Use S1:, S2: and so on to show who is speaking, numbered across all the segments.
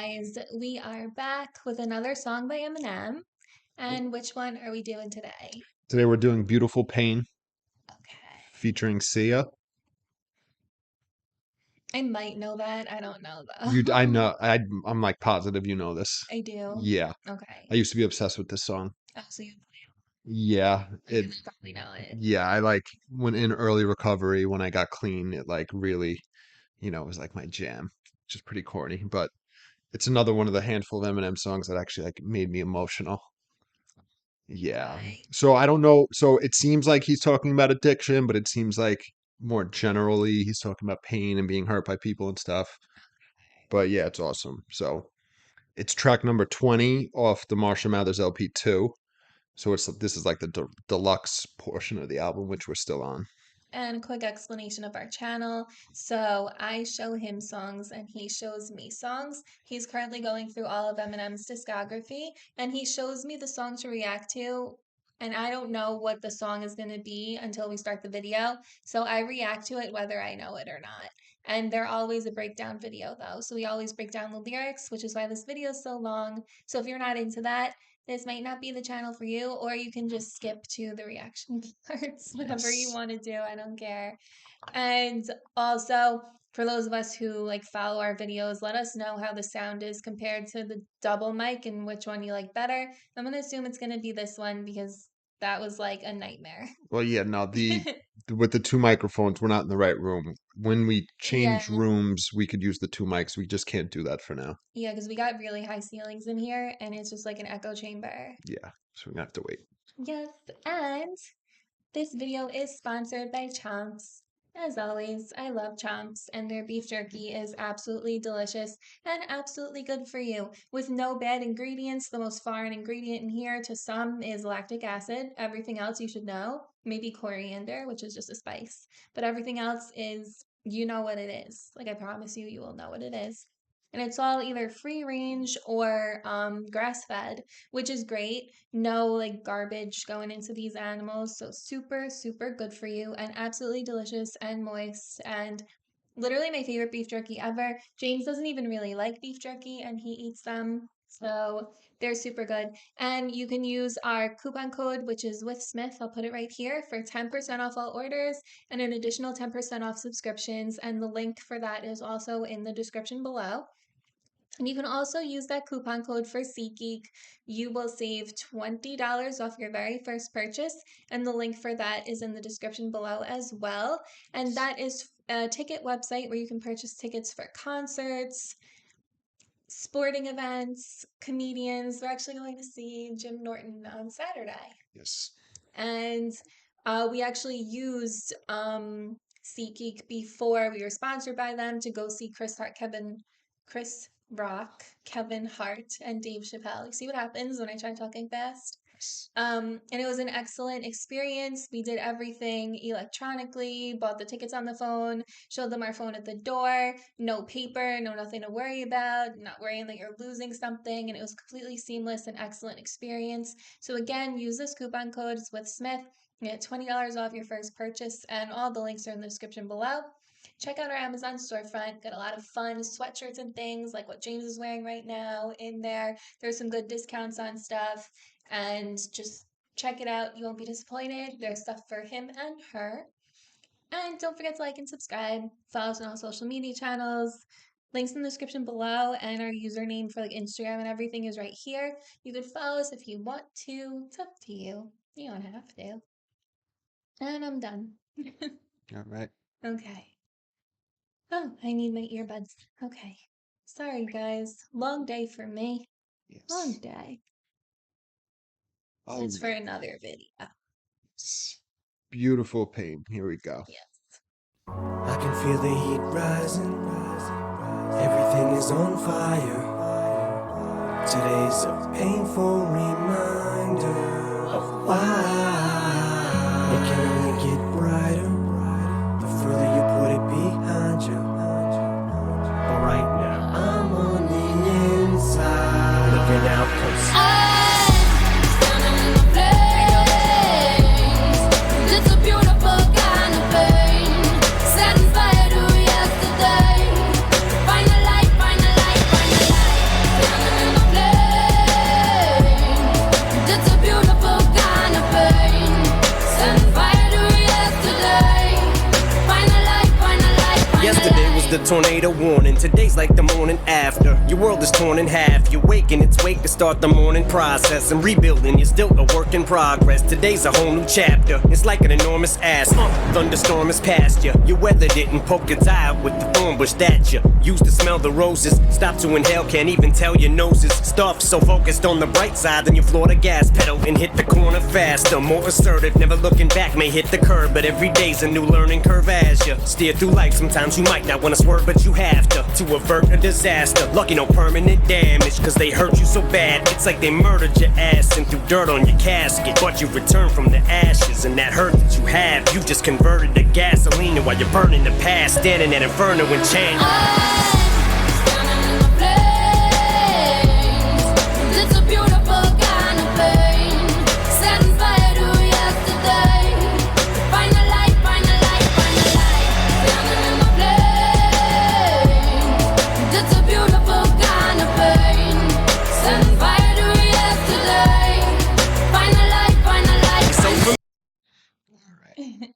S1: guys, we are back with another song by Eminem. And which one are we doing today?
S2: Today we're doing Beautiful Pain
S1: Okay.
S2: featuring Sia.
S1: I might know that. I don't know though.
S2: I know. I'm like positive you know this.
S1: I do.
S2: Yeah.
S1: Okay.
S2: I used to be obsessed with this song.
S1: Oh, so you
S2: Yeah.
S1: probably know it.
S2: Yeah, I like when in early recovery when I got clean, it like really, was like my jam. Which is pretty corny, but it's another one of the handful of Eminem songs that actually like made me emotional. Yeah.
S1: Why?
S2: So I don't know. So it seems like he's talking about addiction, but it seems like more generally he's talking about pain and being hurt by people and stuff. But yeah, it's awesome. So it's track number 20 off the Marshall Mathers LP2. So this is like the deluxe portion of the album, which we're still on.
S1: And a quick explanation of our channel. So I show him songs and he shows me songs. He's currently going through all of Eminem's discography and he shows me the song to react to. And I don't know what the song is going to be until we start the video. So I react to it whether I know it or not. And they're always a breakdown video though. So we always break down the lyrics, which is why this video is so long. So if you're not into that, this might not be the channel for you, or you can just skip to the reaction parts, whatever you
S2: Yes.
S1: want to do. I don't care. And also, for those of us who like follow our videos, let us know how the sound is compared to the double mic and which one you like better. I'm going to assume it's going to be this one because that was like a nightmare.
S2: Well, yeah, no, with the two microphones, we're not in the right room. When we
S1: Yeah.
S2: change rooms, we could use the two mics. We just can't do that for now.
S1: Yeah, because we got really high ceilings in here and it's just like an echo chamber.
S2: Yeah, so we're gonna have to wait.
S1: Yes, and this video is sponsored by Chomps. As always, I love Chomps, and their beef jerky is absolutely delicious and absolutely good for you. With no bad ingredients, the most foreign ingredient in here to some is lactic acid. Everything else you should know, maybe coriander, which is just a spice. But everything else is, you know what it is. Like I promise you, you will know what it is. And it's all either free range or grass fed, which is great. No like garbage going into these animals. So super, super good for you and absolutely delicious and moist and literally my favorite beef jerky ever. James doesn't even really like beef jerky and he eats them. So they're super good. And you can use our coupon code, which is with Smith. I'll put it right here for 10% off all orders and an additional 10% off subscriptions. And the link for that is also in the description below. And you can also use that coupon code for SeatGeek. You will save $20 off your very first purchase, and the link for that is in the description below as well. And that is a ticket website where you can purchase tickets for concerts, sporting events, comedians. We're actually going to see Jim Norton on Saturday.
S2: Yes.
S1: And we actually used SeatGeek before we were sponsored by them to go see Chris Rock, Kevin Hart, and Dave Chappelle. You see what happens when I try talking fast? And it was an excellent experience. We did everything electronically, bought the tickets on the phone, showed them our phone at the door, no paper, no nothing to worry about, not worrying that you're losing something, and it was completely seamless and excellent experience. So again, use this coupon code, it's with Smith, you get $20 off your first purchase, and all the links are in the description below. Check out our Amazon storefront. Got a lot of fun sweatshirts and things like what James is wearing right now in there. There's some good discounts on stuff. And just check it out. You won't be disappointed. There's stuff for him and her. And don't forget to like and subscribe. Follow us on all social media channels. Links in the description below. And our username for like Instagram and everything is right here. You can follow us if you want to. It's up to you. You don't have to. And I'm done.
S2: All right.
S1: Okay. Oh, I need my earbuds. Okay. Sorry, guys. Long day for me.
S2: Yes.
S1: Long day.
S2: Oh,
S1: It's for another video.
S2: Beautiful Pain. Here we go.
S1: Yes.
S3: I can feel the heat rising. Everything is on fire. Today's a painful reminder of why it can only get brighter the further you put it behind you. But right now, I'm on the inside, looking out close. tornado warning. Today's like the morning after. Your world is torn in half. You wake in its wake to start the morning process. And rebuilding, you're still a work in progress. Today's a whole new chapter. It's like an enormous ass. Thunderstorm is past you. You weathered it and poked its eye out with the thorn bush that you used to smell the roses. Stop to inhale, can't even tell your noses. Stuffed, so focused on the bright side, then you floor the gas pedal and hit the corner faster. More assertive, never looking back, may hit the curb. But every day's a new learning curve as you steer through life. Sometimes you might not want to swerve, but you have to avert a disaster. Lucky no permanent damage, cause they hurt you so bad. It's like they murdered your ass and threw dirt on your casket. But you return from the ashes, and that hurt that you have, you just converted to gasoline. While you're burning the past, standing at inferno and change.
S4: It's a beautiful kind of pain. Setting fire to yesterday. Find a light, find a light, find a light. Standing in the flame. It's a beautiful kind of pain. Setting fire to yesterday. Find a light, find a light, find a light.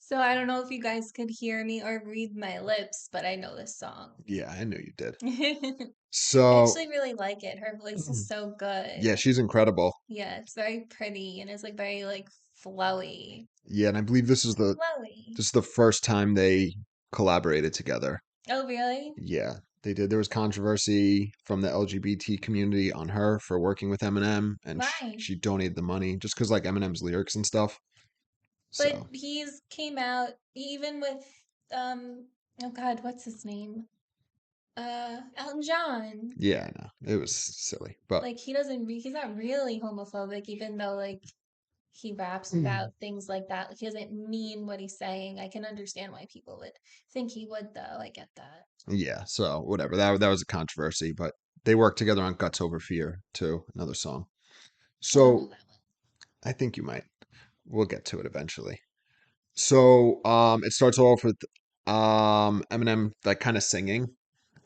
S1: So I don't know if you guys could hear me or read my lips, but I know this song.
S2: Yeah, I knew you did.
S1: I
S2: So
S1: actually really like it. Her voice is so good.
S2: yeah, she's incredible.
S1: Yeah, it's very pretty and it's like very like flowy.
S2: Yeah, and I believe this is
S1: Flowy.
S2: the first time they collaborated together.
S1: Oh, really?
S2: Yeah, they did. There was controversy from the LGBT community on her for working with Eminem, and
S1: Why?
S2: she donated the money just because like Eminem's lyrics and stuff.
S1: But
S2: So
S1: he's came out even with oh God, what's his name? Elton John.
S2: yeah, no, it was silly, but
S1: Like he's not really homophobic, even though like he raps about things like that. Like he doesn't mean what he's saying. I can understand why people would think he would though. I get that.
S2: yeah. So whatever. That was a controversy, but they worked together on Guts Over Fear too, another song.
S1: I don't know
S2: So
S1: that one.
S2: I think you might. We'll get to it eventually. So it starts off with Eminem like kind of singing,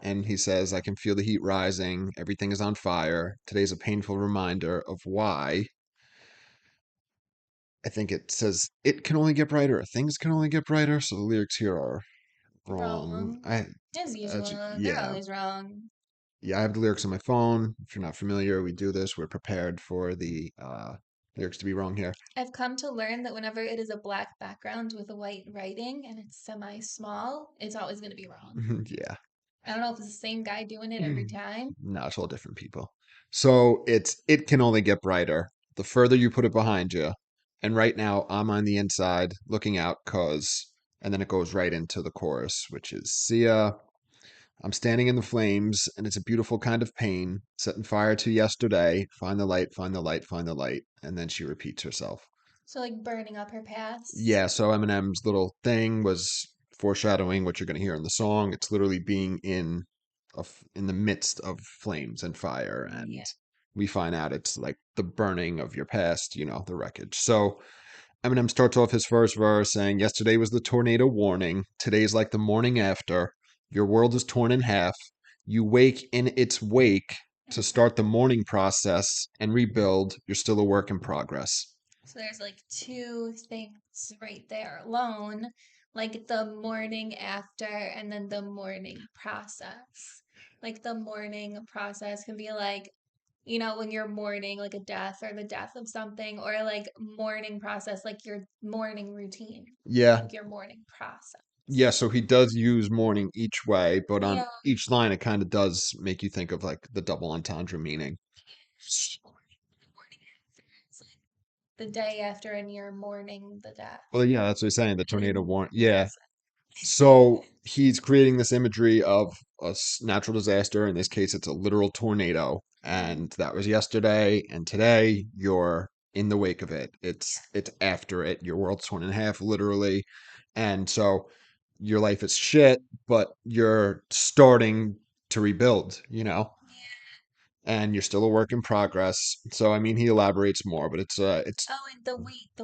S2: and he says, "I can feel the heat rising. Everything is on fire. Today's a painful reminder of why." I think it says it can only get brighter, or things can only get brighter. So the lyrics here are wrong.
S1: Wrong. As usual. They're
S2: Yeah,
S1: always wrong.
S2: yeah. I have the lyrics on my phone. If you're not familiar, we do this. We're prepared for the lyrics to be wrong here.
S1: I've come to learn that whenever it is a black background with a white writing and it's semi-small, it's always going to be wrong.
S2: Yeah.
S1: I don't know if it's the same guy doing it every time.
S2: No, it's all different people. So it can only get brighter the further you put it behind you. And right now I'm on the inside looking out and then it goes right into the chorus, which is see ya. I'm standing in the flames and it's a beautiful kind of pain, setting fire to yesterday. Find the light, find the light, find the light. And then she repeats herself.
S1: So like burning up her past.
S2: Yeah, so Eminem's little thing was foreshadowing what you're going to hear in the song. It's literally being in the midst of flames and fire, and
S1: Yeah.
S2: we find out it's like the burning of your past, the wreckage. So Eminem starts off his first verse saying, "Yesterday was the tornado warning. Today's like the morning after. Your world is torn in half. You wake in its wake to start the mourning process and rebuild. You're still a work in progress."
S1: So there's like two things right there alone, like the morning after and then the mourning process. Like the mourning process can be like, when you're mourning like a death or the death of something, or like mourning process, like your morning routine,
S2: Yeah,
S1: like your morning process.
S2: yeah, so he does use mourning each way, but on
S1: Yeah.
S2: each line, it kind of does make you think of like the double entendre meaning.
S1: Morning after, it's like the day after and you're mourning the death.
S2: Well, yeah, that's what he's saying. The tornado warn. Yeah. So he's creating this imagery of a natural disaster. In this case, it's a literal tornado. And that was yesterday. And today, you're in the wake of it. It's after it. Your world's torn in half, literally. And so your life is shit, but you're starting to rebuild. And you're still a work in progress. So I mean, he elaborates more, but it's
S1: Oh, and the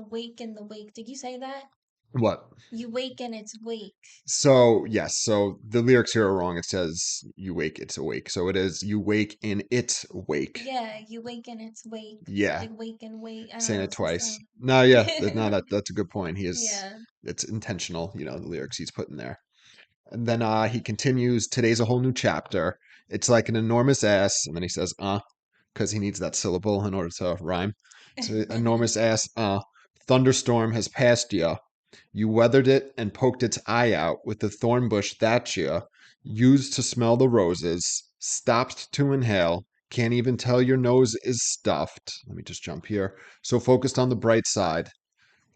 S1: wake and the wake. Did you say that?
S2: what?
S1: You wake and it's wake.
S2: So yes, so the lyrics here are wrong. It says you wake, it's awake. So it is you wake in its wake.
S1: Yeah, you wake and it's wake.
S2: Yeah,
S1: Like wake and wait. I don't
S2: saying
S1: know.
S2: it
S1: It's the
S2: twice.
S1: same.
S2: No, yeah, no, that's a good point. He is.
S1: Yeah.
S2: It's intentional. The lyrics he's putting there. And then he continues, today's a whole new chapter. It's like an enormous ass. And then he says, because he needs that syllable in order to rhyme. So enormous ass, thunderstorm has passed you. You weathered it and poked its eye out with the thorn bush that you used to smell the roses, stopped to inhale, can't even tell your nose is stuffed. Let me just jump here. So focused on the bright side.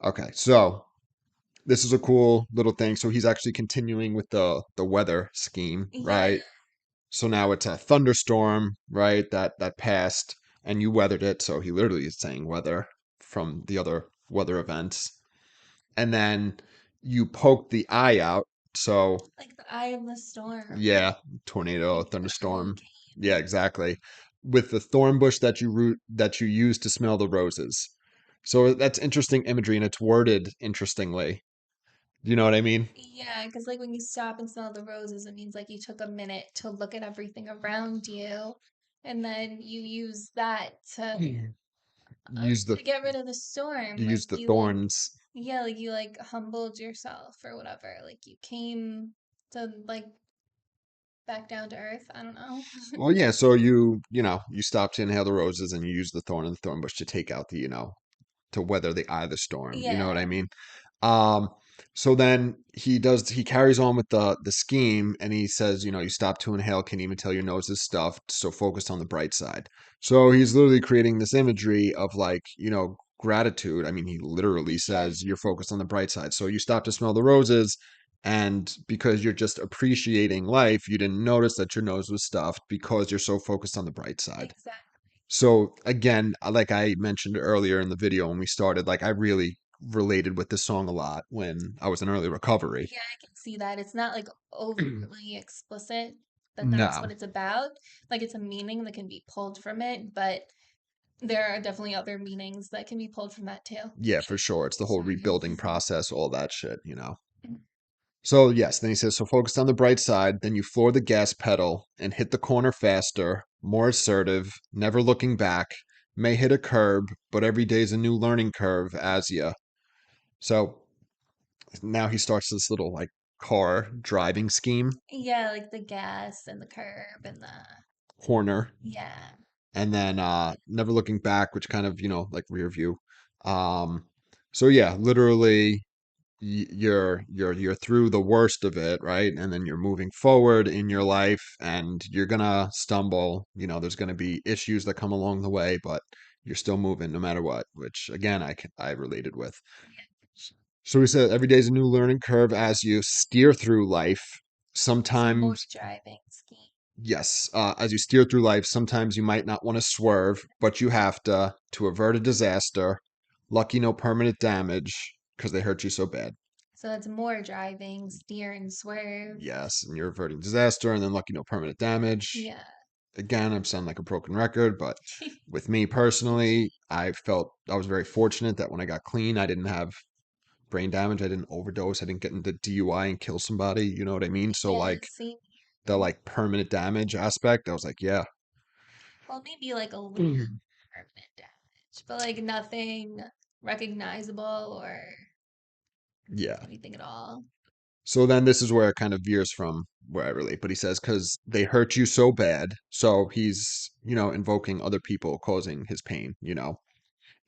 S2: Okay, so this is a cool little thing. So he's actually continuing with the weather scheme,
S1: Yeah,
S2: right? So now it's a thunderstorm, right? That passed and you weathered it. So he literally is saying weather from the other weather events. And then you poke the eye out. So
S1: like the eye of the storm.
S2: yeah, tornado,
S1: Like the
S2: thunderstorm. Yeah,
S1: hurricane.
S2: exactly. With the thorn bush that you use to smell the roses. So that's interesting imagery and it's worded interestingly. You know what I mean?
S1: Yeah, because like when you stop and smell the roses, it means like you took a minute to look at everything around you, and then you use that
S2: Use the
S1: to get rid of the storm. Like
S2: use the
S1: you like
S2: thorns.
S1: yeah, like you like humbled yourself or whatever. Like you came to like back down to earth. I don't know.
S2: Well, yeah, so you stop to inhale the roses and you use the thorn and the thorn bush to take out to weather the eye of the storm. You know what I
S1: Yeah,
S2: mean? Um, so then he carries on with the scheme and he says, you stop to inhale, can even tell your nose is stuffed, so focused on the bright side. So he's literally creating this imagery of like, gratitude. I mean, he literally
S1: yeah,
S2: says you're focused on the bright side. So you stop to smell the roses and because you're just appreciating life, you didn't notice that your nose was stuffed because you're so focused on the bright side.
S1: exactly.
S2: So again, like I mentioned earlier in the video when we started, like I really related with this song a lot when I was in early recovery.
S1: Yeah, I can see that. It's not like overtly explicit that that's
S2: No.
S1: what it's about. Like it's a meaning that can be pulled from it, but there are definitely other meanings that can be pulled from that too.
S2: Yeah, for sure. It's the whole
S1: Sorry.
S2: rebuilding process, all that shit. So yes, then he says, so focused on the bright side, then you floor the gas pedal and hit the corner faster, more assertive, never looking back, may hit a curb, but every day's a new learning curve as you. So now he starts this little like car driving scheme,
S1: Yeah, like the gas and the curb and the
S2: corner,
S1: yeah.
S2: and then never looking back, which kind of, like rear view. Um, so yeah, literally you're through the worst of it, right? And then you're moving forward in your life and you're gonna stumble, there's gonna be issues that come along the way, but you're still moving no matter what, which again I related with. So we said every day is a new learning curve as you steer through life.
S1: Smooth
S2: Sometimes,
S1: driving scheme.
S2: yes, as you steer through life, sometimes you might not want to swerve, but you have to avert a disaster. Lucky no permanent damage because they hurt you so bad.
S1: So that's more driving, steer and swerve.
S2: Yes, and you're averting disaster, and then lucky no permanent damage.
S1: Yeah.
S2: Again, I'm sounding like a broken record, but with me personally, I felt I was very fortunate that when I got clean, I didn't have brain damage. I didn't overdose. I didn't get into DUI and kill somebody. You know what I mean? So
S1: Yeah,
S2: like
S1: same
S2: the
S1: here.
S2: like permanent damage aspect, I was like, yeah,
S1: Well, maybe like a little
S2: Mhm.
S1: permanent damage, but like nothing recognizable or
S2: Yeah.
S1: anything at all.
S2: So then this is where it kind of veers from where I relate, but he says because they hurt you so bad. So he's, invoking other people causing his pain.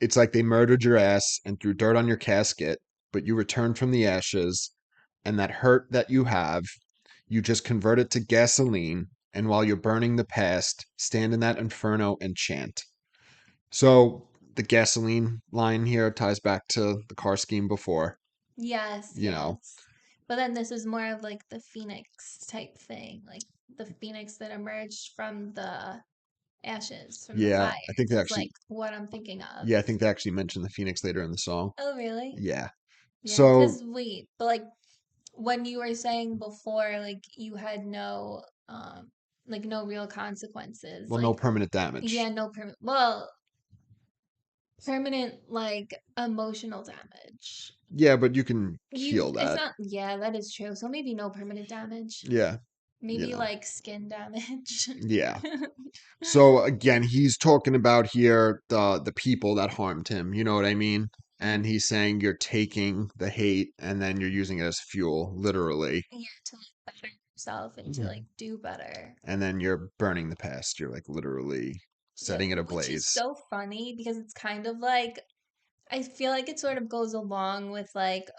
S2: It's like they murdered your ass and threw dirt on your casket, but you returned from the ashes, and that hurt that you have, you just convert it to gasoline, and while you're burning the past, stand in that inferno and chant. So the gasoline line here ties back to the car scheme before,
S1: Yes,
S2: you know.
S1: yes. But then this is more of like the phoenix type thing, like the phoenix that emerged from the ashes, from the
S2: Yeah,
S1: fires,
S2: I think they
S1: is
S2: actually
S1: like what I'm thinking of.
S2: yeah, I think they actually mentioned the Phoenix later in the song.
S1: Oh, really?
S2: Yeah.
S1: Yeah,
S2: So,
S1: because wait, but like when you were saying before, like you had like no real consequences,
S2: well, no
S1: like
S2: permanent damage.
S1: yeah, no well, permanent like emotional damage.
S2: Yeah, but you can
S1: You,
S2: heal
S1: it's
S2: that.
S1: not, yeah, that is true. So maybe no permanent damage.
S2: Yeah, you
S1: Maybe
S2: know.
S1: like skin damage.
S2: Yeah. So again, he's talking about here the people that harmed him, you know what I mean? And he's saying you're taking the hate and then you're using it as fuel, literally.
S1: Yeah, better yourself and to like do better.
S2: And then you're burning the past. You're like literally setting it
S1: Which is
S2: ablaze.
S1: so funny because it's kind of like I feel like it sort of goes along with like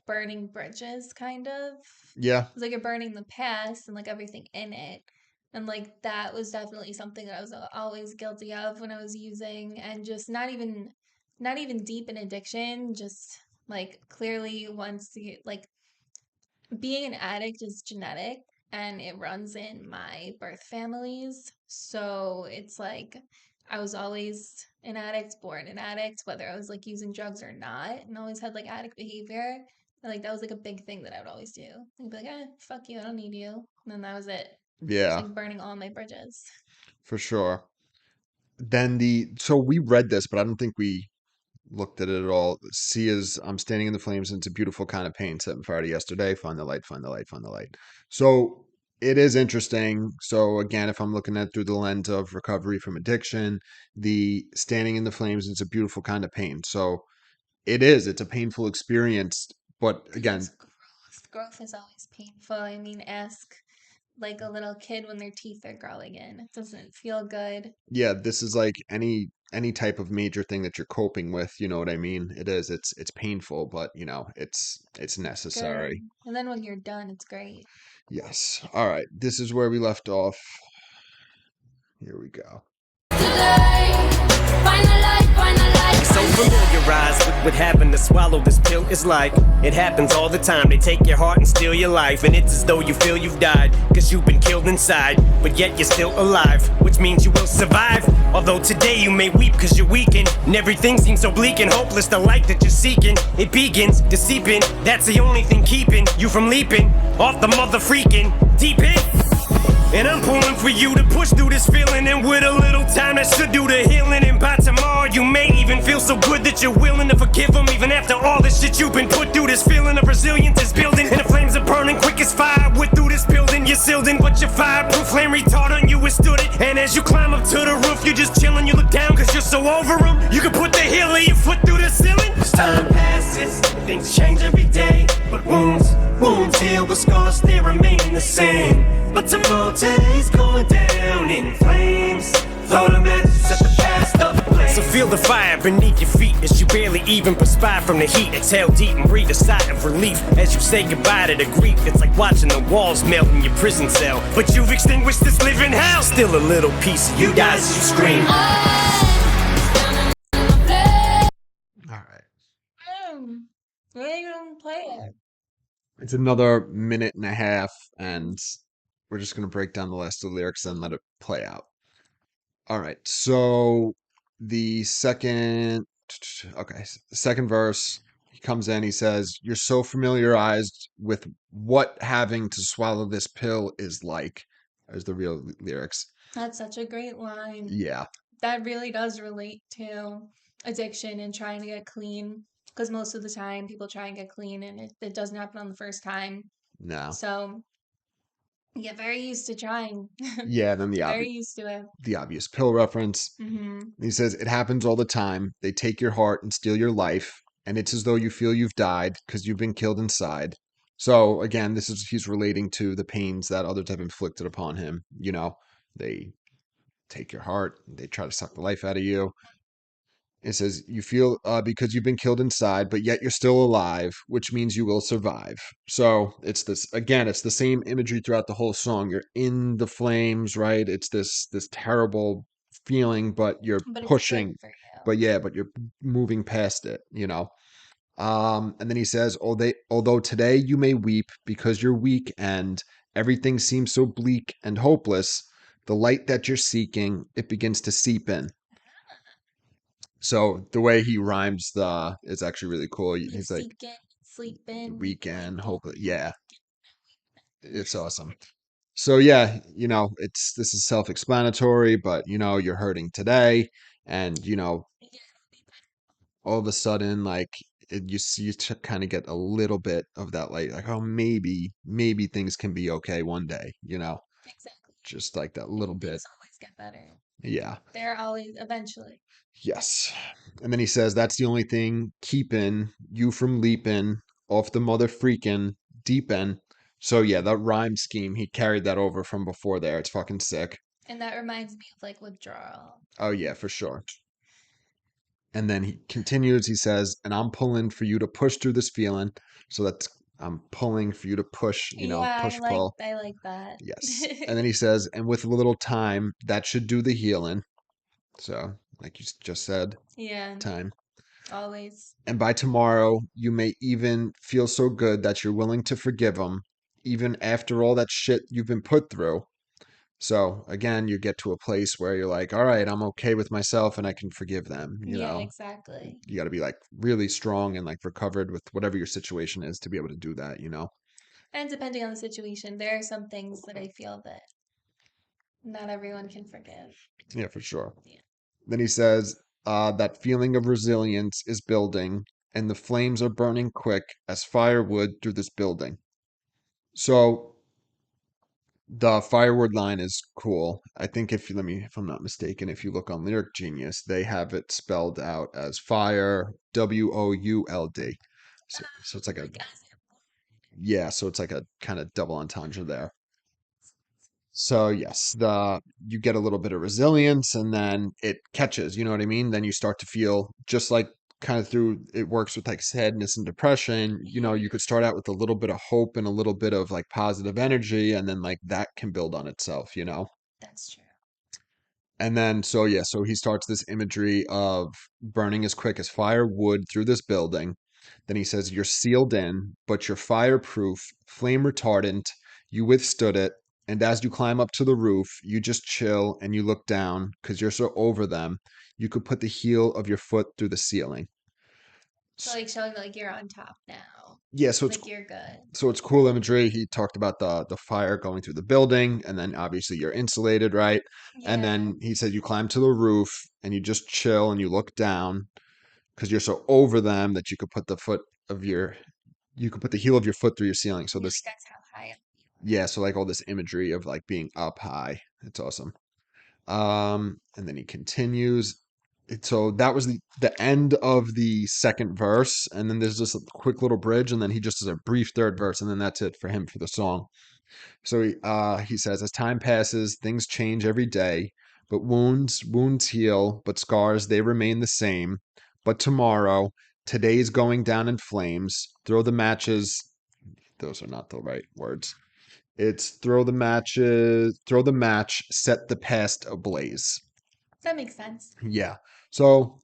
S1: burning bridges, kind of.
S2: Yeah.
S1: It's like you're burning the past and like everything in it. And like that was definitely something that I was always guilty of when I was using, and just not even deep in addiction, just like clearly once you like being an addict is genetic and it runs in my birth families. So it's like I was always an addict, born an addict, whether I was like using drugs or not, and always had like addict behavior. And like that was like a big thing that I would always do. I'd be like, fuck you, I don't need you. And then that was it. Just
S2: Yeah,
S1: like burning all my bridges.
S2: for sure. So we read this, but I don't think we looked at it at all. C is I'm standing in the flames and it's a beautiful kind of pain. Set on fire to yesterday. Find the light, find the light, find the light. So it is interesting. So again, if I'm looking at it through the lens of recovery from addiction, the standing in the flames is a beautiful kind of pain. So it's a painful experience. But again,
S1: It's growth. Growth is always painful. I mean, ask like a little kid when their teeth are growing in. It doesn't feel good.
S2: yeah, this is like any type of major thing that you're coping with, you know what I mean? It's painful, but it's
S1: It's good.
S2: necessary.
S1: And then when you're done, it's great.
S2: Yes. All right. This is where we left off. Here we go.
S4: Today, find a light,
S3: So familiarized with what happened to swallow this pill. It's like it happens all the time. They take your heart and steal your life, and it's as though you feel you've died, cause you've been killed inside, but yet you're still alive, which means you will survive. Although today you may weep cause you're weakened, and everything seems so bleak and hopeless. The light that you're seeking, it begins to seep in. That's the only thing keeping you from leaping off the mother freaking deep end. And I'm pulling for you to push through this feeling, and with a little time that should do the healing. And by tomorrow you may even feel so good that you're willing to forgive them, even after all this shit you've been put through. This feeling of resilience is building, and the flames are burning quick as fire. With through this building, you're sealed in, but your fireproof flame retard on you withstood it. And as you climb up to the roof, you're just chilling. You look down cause you're so over them. You can put the heel of your foot through the ceiling. As time passes, things change every day, but wounds heal, but scars they remain the same. But tomorrow today's going down in flames. Throw the matches, set the past up ablaze. So feel the fire beneath your feet as you barely even perspire from the heat. Exhale deep and breathe a sigh of relief as you say goodbye to the grief. It's like watching the walls melt in your prison cell, but you've extinguished this living hell. Still a little piece of you dies as you scream.
S2: All right.
S1: Where are you gonna play it?
S2: It's another minute and a half, and we're just gonna break down the last of the lyrics and let it play out. All right. So the second verse, he comes in, he says, "You're so familiarized with what having to swallow this pill is like." There's the real lyrics.
S1: That's such a great line.
S2: Yeah.
S1: That really does relate to addiction and trying to get clean. Because most of the time, people try and get clean, and it doesn't happen on the first time.
S2: No.
S1: So you get very used to trying.
S2: Yeah, then
S1: Very used to it.
S2: the obvious pill reference.
S1: Hmm.
S2: He says, "It happens all the time. They take your heart and steal your life, and it's as though you feel you've died because you've been killed inside." So again, he's relating to the pains that others have inflicted upon him. They take your heart, they try to suck the life out of you. It says, "You feel because you've been killed inside, but yet you're still alive, which means you will survive." So it's it's the same imagery throughout the whole song. You're in the flames, right? It's this terrible feeling, but you're
S1: But it's
S2: pushing,
S1: good for you.
S2: but you're moving past it. And then he says, although today you may weep because you're weak and everything seems so bleak and hopeless, the light that you're seeking, it begins to seep in. So the way he rhymes is actually really cool. He's like
S1: Seek it, sleep in,
S2: weekend,
S1: wake
S2: hope.
S1: it.
S2: Yeah, it's awesome. So yeah, this is self-explanatory, but you're hurting today, and all of a sudden, like you kind of get a little bit of that, like oh maybe things can be okay one day,
S1: Exactly.
S2: just like that little bit.
S1: Things always get better.
S2: Yeah.
S1: They're always eventually.
S2: Yes. And then he says, "That's the only thing keeping you from leaping off the mother freaking deep end." So yeah, that rhyme scheme, he carried that over from before there. It's fucking sick.
S1: And that reminds me of like withdrawal.
S2: Oh yeah, for sure. And then he continues, he says, and I'm pulling for you to push through this feeling. So that's I'm pulling for you to push,
S1: Yeah,
S2: push pull.
S1: I like that.
S2: Yes. And then he says, and with a little time, that should do the healing. So, like you just said,
S1: Yeah,
S2: time.
S1: always.
S2: And by tomorrow, you may even feel so good that you're willing to forgive them, even after all that shit you've been put through. So, again, you get to a place where you're like, all right, I'm okay with myself and I can forgive them.
S1: Yeah, exactly.
S2: You got to be like really strong and like recovered with whatever your situation is to be able to do that.
S1: And depending on the situation, there are some things that I feel that not everyone can forgive.
S2: Yeah, for sure.
S1: Yeah.
S2: Then he says, that feeling of resilience is building, and the flames are burning quick as firewood through this building. So the firewood line is cool. I think if I'm not mistaken, if you look on Lyric Genius, they have it spelled out as fire, WOULD. So it's like a yeah, so it's like a kind of double entendre there. So yes, the you get a little bit of resilience and then it catches, you know what I mean? Then you start to feel just like kind of through it works with like sadness and depression, you could start out with a little bit of hope and a little bit of like positive energy and then like that can build on itself.
S1: That's true.
S2: And then so yeah, so he starts this imagery of burning as quick as firewood through this building. Then he says, you're sealed in, but you're fireproof, flame retardant. You withstood it. And as you climb up to the roof, you just chill and you look down because you're so over them. You could put the heel of your foot through the ceiling.
S1: So like showing that like you're on top now.
S2: Yeah, so
S1: Like you're good.
S2: it's cool imagery. He talked about the fire going through the building, and then obviously you're insulated, right? And
S1: Yeah.
S2: then he said you climb to the roof and you just chill and you look down because you're so over them that you could put the heel of your foot through your ceiling. So this,
S1: That's how high up you
S2: yeah, so like all this imagery of like being up high. It's awesome. And then he continues. So that was the end of the second verse, and then there's just a quick little bridge, and then he just does a brief third verse, and then that's it for him for the song. So he says, as time passes, things change every day, but wounds heal, but scars they remain the same. But tomorrow, today's going down in flames. Throw the matches. Those are not the right words. It's throw the match, set the past ablaze.
S1: That makes sense.
S2: Yeah. So,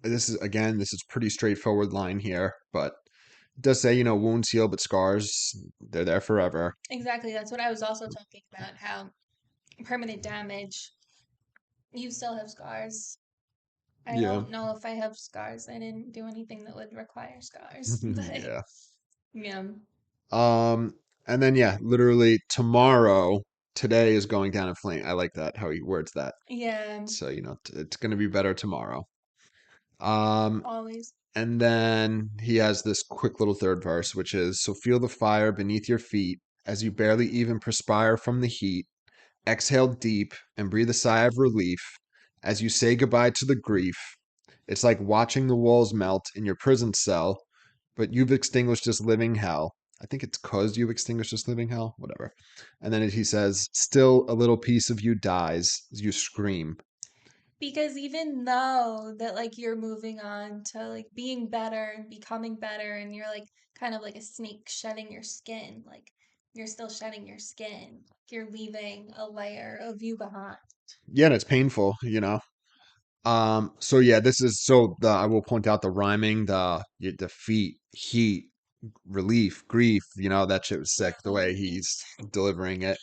S2: this is pretty straightforward line here, but it does say, wounds heal, but scars, they're there forever.
S1: Exactly. That's what I was also talking about, how permanent damage, you still have scars. I
S2: Yeah.
S1: don't know if I have scars. I didn't do anything that would require scars. But
S2: Yeah.
S1: yeah.
S2: And then, yeah, literally tomorrow, today is going down in flame. I like that, how he words that.
S1: Yeah.
S2: So, it's going to be better tomorrow. Um,
S1: Always.
S2: And then he has this quick little third verse, which is, so feel the fire beneath your feet as you barely even perspire from the heat. Exhale deep and breathe a sigh of relief as you say goodbye to the grief. It's like watching the walls melt in your prison cell, but you've extinguished this living hell. I think it's because you've extinguished this living hell, whatever. And then he says, still a little piece of you dies as you scream.
S1: Because even though that like you're moving on to like being better and becoming better and you're like kind of like a snake shedding your skin, like you're still shedding your skin. You're leaving a layer of you behind.
S2: Yeah, and it's painful. So yeah, I will point out the rhyming, the defeat, heat, relief, grief, that shit was sick the way he's delivering it.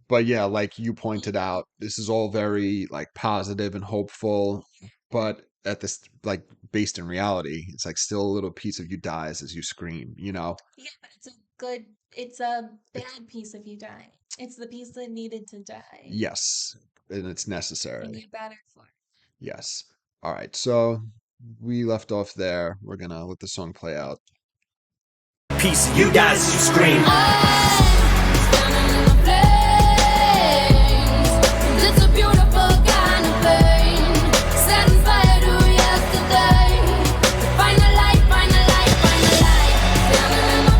S2: But yeah, like you pointed out, this is all very like positive and hopeful, but at this like based in reality, it's like still a little piece of you dies as you scream.
S1: Yeah, but it's a bad piece of you dying. It's the piece that needed to die.
S2: Yes, and it's necessary.
S1: And you're better for it.
S2: Yes. All right. So we left off there. We're gonna let the song play out.
S3: Piece of you dies as you scream.
S4: It's a beautiful kind of pain. Setting fire to yesterday. Find a light, find a light, find a light. Standing in the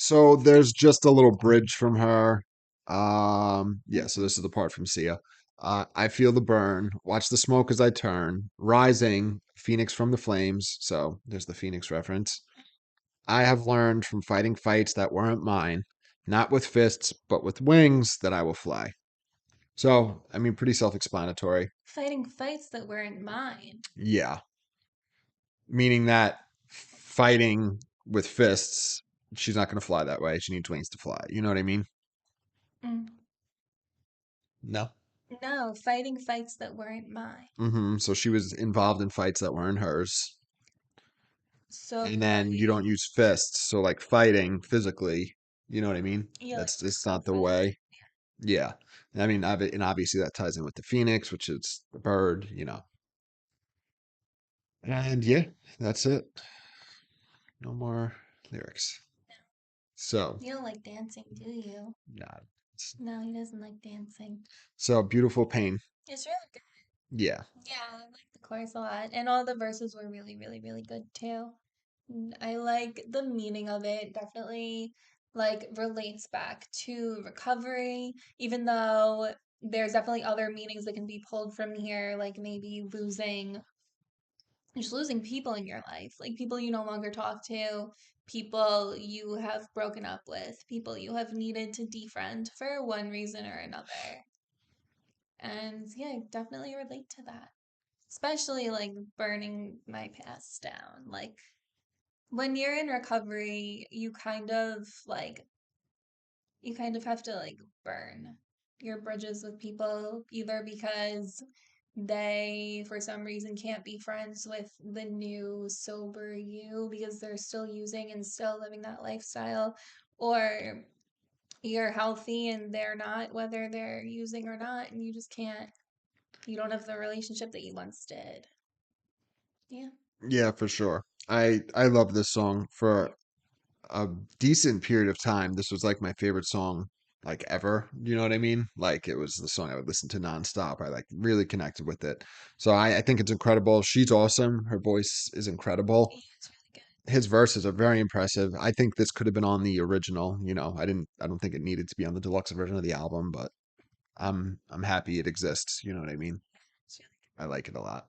S2: So there's just a little bridge from her. Yeah, so this is the part from Sia. I feel the burn, watch the smoke as I turn, rising, phoenix from the flames. So there's the phoenix reference. I have learned from fighting fights that weren't mine, not with fists, but with wings that I will fly. So, I mean, pretty self-explanatory.
S1: Fighting fights that weren't mine.
S2: Yeah, meaning that fighting with fists, she's not going to fly that way. She needs wings to fly. You know what I mean?
S1: Mm.
S2: No.
S1: No, fighting fights that weren't mine.
S2: So she was involved in fights that weren't hers.
S1: So
S2: And then you don't use fists. So like fighting physically, you know what I mean?
S1: you like
S2: That's it's not the
S1: fight.
S2: way. Yeah. I mean, and obviously that ties in with the phoenix, which is the bird, you know. And yeah, that's it. No more lyrics. So,
S1: You don't like dancing, do you?
S2: nah.
S1: No, he doesn't like dancing.
S2: So beautiful pain.
S1: It's really good.
S2: Yeah.
S1: Yeah, I like the chorus a lot. And all the verses were really, really, really good too. I like the meaning of it. Definitely like relates back to recovery, even though there's definitely other meanings that can be pulled from here, like maybe just losing people in your life, like people you no longer talk to, people you have broken up with, people you have needed to defriend for one reason or another. And yeah, I definitely relate to that. Especially like burning my past down. Like when you're in recovery, you kind of have to like burn your bridges with people either because they for some reason can't be friends with the new sober you because they're still using and still living that lifestyle, or you're healthy and they're not, whether they're using or not, and you just can't, you don't have the relationship that you once did. Yeah.
S2: Yeah, for sure. I love this song for a decent period of time. This was like my favorite song like ever. You know what I mean? Like it was the song I would listen to nonstop. I like really connected with it. So I think it's incredible. She's awesome. Her voice is incredible.
S1: Yeah, it's really good.
S2: His verses are very impressive. I think this could have been on the original, you know. I don't think it needed to be on the deluxe version of the album, but I'm happy it exists. You know what I mean?
S1: It's really good.
S2: I like it a lot.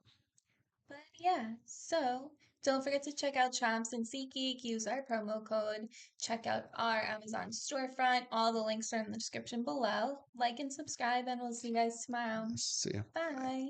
S1: But yeah, so don't forget to check out Chomps and SeatGeek. Use our promo code. Check out our Amazon storefront. All the links are in the description below. Like and subscribe, and we'll see you guys tomorrow.
S2: See ya.
S1: Bye.